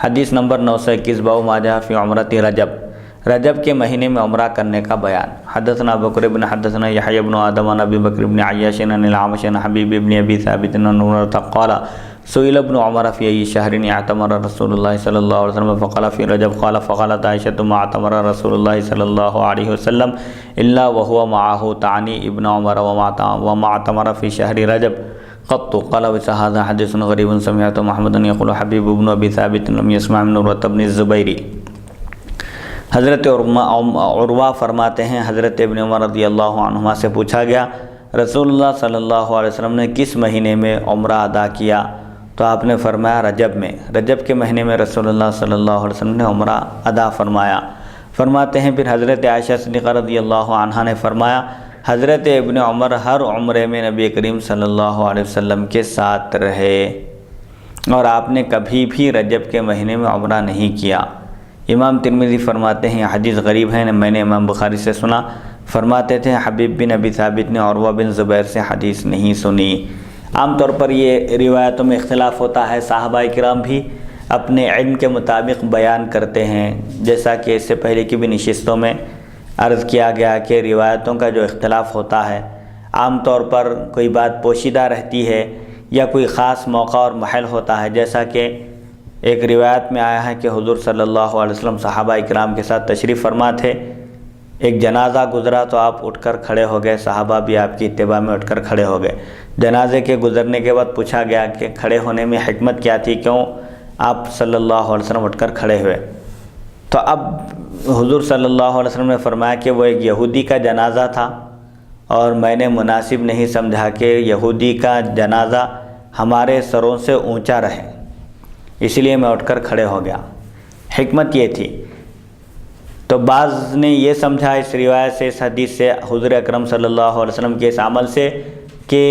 حدیث نمبر 921 باب ما جاء فی عمرۃ رجب، رجب کے مہینے میں عمرہ کرنے کا بیان۔ حدثنا بکر بن حدثنا یحیی بن آدم عن ابی بکر بن عیاش عن الأعمش عن حبیب بن ابی ثابت عن عمر قال سئل ابن عمر فی ای شہر اعتمر رسول اللہ صلی اللہ علیہ وسلم فقال فی رجب قال فقالت عائشة ما اعتمر رسول اللہ صلی اللہ علیہ وسلم الا وهو معه تعنی ابن عمر وما اعتمر فی شہر رجب قط قال وهذا حديث غريب سمعت محمد يقول حبيب بن ابي ثابت لم يسمع من عروة بن الزبير۔ حضرت عروہ فرماتے ہیں حضرت ابن عمر رضی اللہ عنہما سے پوچھا گیا رسول اللہ صلی اللہ علیہ وسلم نے کس مہینے میں عمرہ ادا کیا؟ تو آپ نے فرمایا رجب میں، رجب کے مہینے میں رسول اللہ صلی اللہ علیہ وسلم نے عمرہ ادا فرمایا۔ فرماتے ہیں پھر حضرت عائشہ صدیقہ رضی اللہ عنہا نے فرمایا حضرت ابن عمر ہر عمرے میں نبی کریم صلی اللہ علیہ وسلم کے ساتھ رہے اور آپ نے کبھی بھی رجب کے مہینے میں عمرہ نہیں کیا۔ امام ترمذی فرماتے ہیں حدیث غریب ہے، میں نے امام بخاری سے سنا، فرماتے تھے حبیب بن ابی ثابت نے عروہ بن زبیر سے حدیث نہیں سنی۔ عام طور پر یہ روایتوں میں اختلاف ہوتا ہے، صحابہ کرام بھی اپنے علم کے مطابق بیان کرتے ہیں، جیسا کہ اس سے پہلے کی بھی نشستوں میں عرض کیا گیا کہ روایتوں کا جو اختلاف ہوتا ہے عام طور پر کوئی بات پوشیدہ رہتی ہے یا کوئی خاص موقع اور محل ہوتا ہے، جیسا کہ ایک روایت میں آیا ہے کہ حضور صلی اللہ علیہ وسلم صحابہ اکرام کے ساتھ تشریف فرما تھے، ایک جنازہ گزرا تو آپ اٹھ کر کھڑے ہو گئے، صحابہ بھی آپ کی اتباع میں اٹھ کر کھڑے ہو گئے۔ جنازے کے گزرنے کے بعد پوچھا گیا کہ کھڑے ہونے میں حکمت کیا تھی، کیوں آپ صلی اللہ علیہ وسلم اٹھ کر کھڑے ہوئے؟ تو اب حضور صلی اللہ علیہ وسلم نے فرمایا کہ وہ ایک یہودی کا جنازہ تھا اور میں نے مناسب نہیں سمجھا کہ یہودی کا جنازہ ہمارے سروں سے اونچا رہے، اس لیے میں اٹھ کر کھڑے ہو گیا، حکمت یہ تھی۔ تو بعض نے یہ سمجھا اس روایت سے، اس حدیث سے، حضور اکرم صلی اللہ علیہ وسلم کے اس عمل سے کہ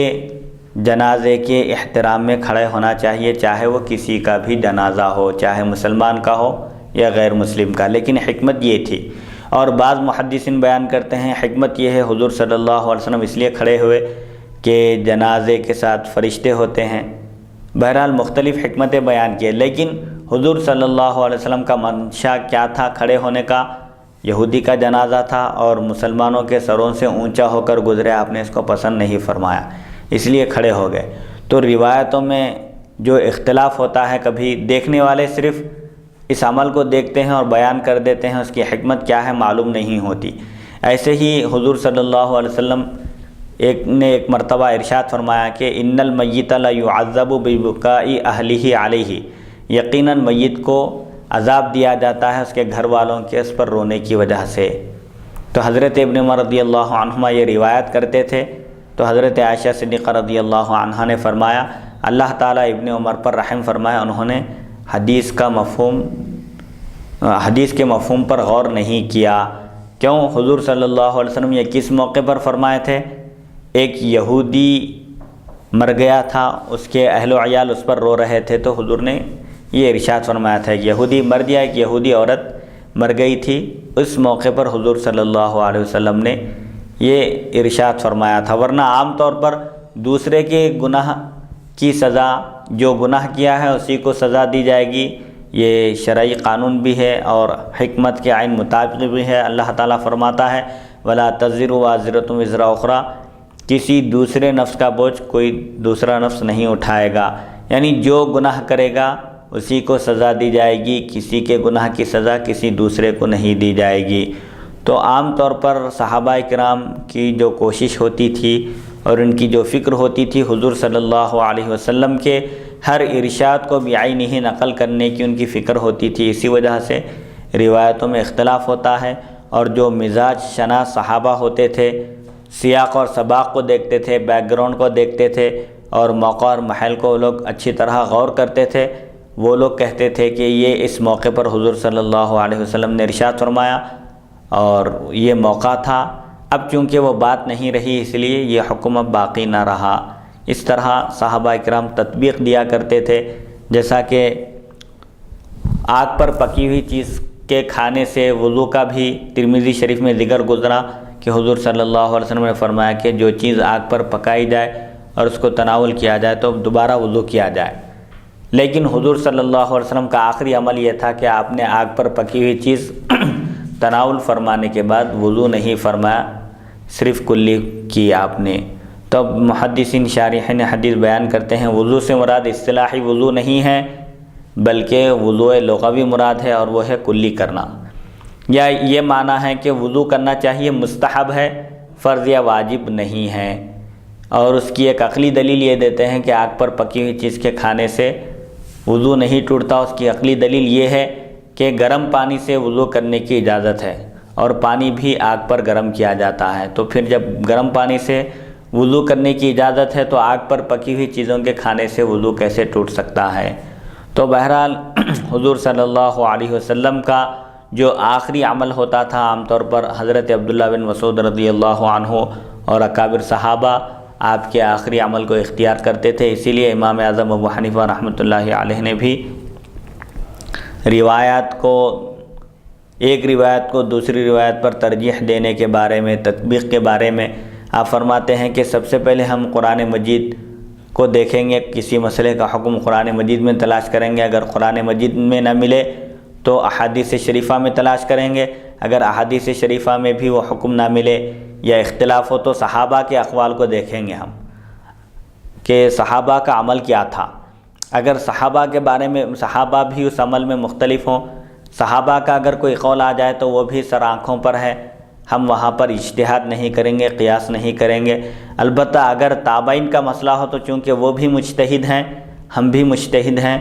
جنازے کے احترام میں کھڑے ہونا چاہیے، چاہے وہ کسی کا بھی جنازہ ہو، چاہے مسلمان کا ہو یا غیر مسلم کا، لیکن حکمت یہ تھی۔ اور بعض محدثین بیان کرتے ہیں حکمت یہ ہے حضور صلی اللہ علیہ وسلم اس لیے کھڑے ہوئے کہ جنازے کے ساتھ فرشتے ہوتے ہیں، بہرحال مختلف حکمتیں بیان کیے، لیکن حضور صلی اللہ علیہ وسلم کا منشا کیا تھا کھڑے ہونے کا؟ یہودی کا جنازہ تھا اور مسلمانوں کے سروں سے اونچا ہو کر گزرے، آپ نے اس کو پسند نہیں فرمایا، اس لیے کھڑے ہو گئے۔ تو روایتوں میں جو اختلاف ہوتا ہے، کبھی دیکھنے والے صرف اس عمل کو دیکھتے ہیں اور بیان کر دیتے ہیں، اس کی حکمت کیا ہے معلوم نہیں ہوتی۔ ایسے ہی حضور صلی اللہ علیہ وسلم ایک مرتبہ ارشاد فرمایا کہ ان المیت لا يعذب ببکاء اہلہ علیہ، یقیناً میت کو عذاب دیا جاتا ہے اس کے گھر والوں کے اس پر رونے کی وجہ سے۔ تو حضرت ابن عمر رضی اللہ عنہما یہ روایت کرتے تھے، تو حضرت عائشہ صدیقہ رضی اللہ عنہا نے فرمایا اللہ تعالیٰ ابن عمر پر رحم فرمائے، انہوں نے حدیث کے مفہوم پر غور نہیں کیا۔ کیوں؟ حضور صلی اللہ علیہ وسلم یہ کس موقع پر فرمائے تھے؟ ایک یہودی مر گیا تھا، اس کے اہل و عیال اس پر رو رہے تھے، تو حضور نے یہ ارشاد فرمایا تھا کہ یہودی مر گیا، ایک یہودی عورت مر گئی تھی، اس موقع پر حضور صلی اللہ علیہ وسلم نے یہ ارشاد فرمایا تھا۔ ورنہ عام طور پر دوسرے کے گناہ کی سزا، جو گناہ کیا ہے اسی کو سزا دی جائے گی، یہ شرعی قانون بھی ہے اور حکمت کے عین مطابق بھی ہے۔ اللہ تعالیٰ فرماتا ہے وَلَا تَزِرُ وَازِرَةٌ وِزْرَ أُخْرَىٰ، کسی دوسرے نفس کا بوجھ کوئی دوسرا نفس نہیں اٹھائے گا، یعنی جو گناہ کرے گا اسی کو سزا دی جائے گی، کسی کے گناہ کی سزا کسی دوسرے کو نہیں دی جائے گی۔ تو عام طور پر صحابہ کرام کی جو کوشش ہوتی تھی اور ان کی جو فکر ہوتی تھی حضور صلی اللہ علیہ وسلم کے ہر ارشاد کو بعینہ نقل کرنے کی ان کی فکر ہوتی تھی، اسی وجہ سے روایتوں میں اختلاف ہوتا ہے۔ اور جو مزاج شناس صحابہ ہوتے تھے، سیاق اور سباق کو دیکھتے تھے، بیک گراؤنڈ کو دیکھتے تھے اور موقع اور محل کو لوگ اچھی طرح غور کرتے تھے، وہ لوگ کہتے تھے کہ یہ اس موقع پر حضور صلی اللہ علیہ وسلم نے ارشاد فرمایا اور یہ موقع تھا۔ اب چونکہ وہ بات نہیں رہی اس لیے یہ حکم اب باقی نہ رہا۔ اس طرح صحابہ اکرام تطبیق دیا کرتے تھے، جیسا کہ آگ پر پکی ہوئی چیز کے کھانے سے وضو کا بھی ترمذی شریف میں ذکر گزرا کہ حضور صلی اللہ علیہ وسلم نے فرمایا کہ جو چیز آگ پر پکائی جائے اور اس کو تناول کیا جائے تو دوبارہ وضو کیا جائے۔ لیکن حضور صلی اللہ علیہ وسلم کا آخری عمل یہ تھا کہ آپ نے آگ پر پکی ہوئی چیز تناول فرمانے کے بعد وضو نہیں فرمایا، صرف کلی کی آپ نے۔ تو محدثین شارحین حدیث بیان کرتے ہیں وضو سے مراد اصطلاحی وضو نہیں ہے بلکہ وضو لغوی مراد ہے، اور وہ ہے کلی کرنا، یا یہ معنی ہے کہ وضو کرنا چاہیے، مستحب ہے، فرض یا واجب نہیں ہے۔ اور اس کی ایک عقلی دلیل یہ دیتے ہیں کہ آگ پر پکی ہوئی چیز کے کھانے سے وضو نہیں ٹوٹتا۔ اس کی عقلی دلیل یہ ہے کہ گرم پانی سے وضو کرنے کی اجازت ہے، اور پانی بھی آگ پر گرم کیا جاتا ہے، تو پھر جب گرم پانی سے وضو کرنے کی اجازت ہے تو آگ پر پکی ہوئی چیزوں کے کھانے سے وضو کیسے ٹوٹ سکتا ہے؟ تو بہرحال حضور صلی اللہ علیہ وسلم کا جو آخری عمل ہوتا تھا، عام طور پر حضرت عبداللہ بن مسعود رضی اللہ عنہ اور اکابر صحابہ آپ کے آخری عمل کو اختیار کرتے تھے۔ اسی لیے امام اعظم ابو حنیفہ رحمۃ اللہ علیہ نے بھی روایات کو، ایک روایت کو دوسری روایت پر ترجیح دینے کے بارے میں، تطبیق کے بارے میں آپ فرماتے ہیں کہ سب سے پہلے ہم قرآن مجید کو دیکھیں گے، کسی مسئلے کا حکم قرآن مجید میں تلاش کریں گے، اگر قرآن مجید میں نہ ملے تو احادیث شریفہ میں تلاش کریں گے، اگر احادیث شریفہ میں بھی وہ حکم نہ ملے یا اختلاف ہو تو صحابہ کے اقوال کو دیکھیں گے ہم کہ صحابہ کا عمل کیا تھا۔ اگر صحابہ کے بارے میں، صحابہ بھی اس عمل میں مختلف ہوں، صحابہ کا اگر کوئی قول آ جائے تو وہ بھی سر آنکھوں پر ہے، ہم وہاں پر اجتہاد نہیں کریں گے، قیاس نہیں کریں گے۔ البتہ اگر تابعین کا مسئلہ ہو تو چونکہ وہ بھی مجتہد ہیں، ہم بھی مجتہد ہیں،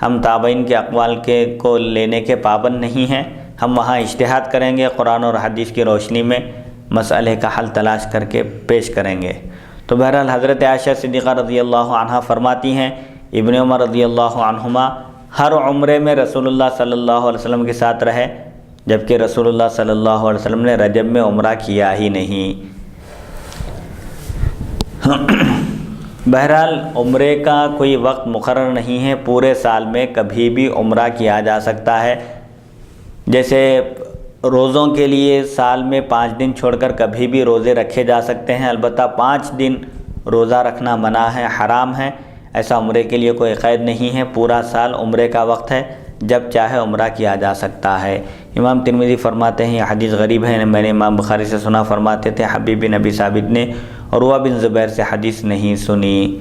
ہم تابعین کے اقوال کو لینے کے پابند نہیں ہیں، ہم وہاں اجتہاد کریں گے، قرآن اور حدیث کی روشنی میں مسئلے کا حل تلاش کر کے پیش کریں گے۔ تو بہرحال حضرت عائشہ صدیقہ رضی اللہ عنہا فرماتی ہیں ابن عمر رضی اللہ عنہما ہر عمرے میں رسول اللہ صلی اللہ علیہ وسلم کے ساتھ رہے، جبکہ رسول اللہ صلی اللہ علیہ وسلم نے رجب میں عمرہ کیا ہی نہیں۔ بہرحال عمرے کا کوئی وقت مقرر نہیں ہے، پورے سال میں کبھی بھی عمرہ کیا جا سکتا ہے۔ جیسے روزوں کے لیے سال میں 5 دن چھوڑ کر کبھی بھی روزے رکھے جا سکتے ہیں، البتہ 5 دن روزہ رکھنا منع ہے، حرام ہے، ایسا عمرے کے لیے کوئی قید نہیں ہے، پورا سال عمرے کا وقت ہے، جب چاہے عمرہ کیا جا سکتا ہے۔ امام ترمذی فرماتے ہیں یہ حدیث غریب ہے، میں نے امام بخاری سے سنا، فرماتے تھے حبیب بن ابی ثابت نے عروہ بن زبیر سے حدیث نہیں سنی۔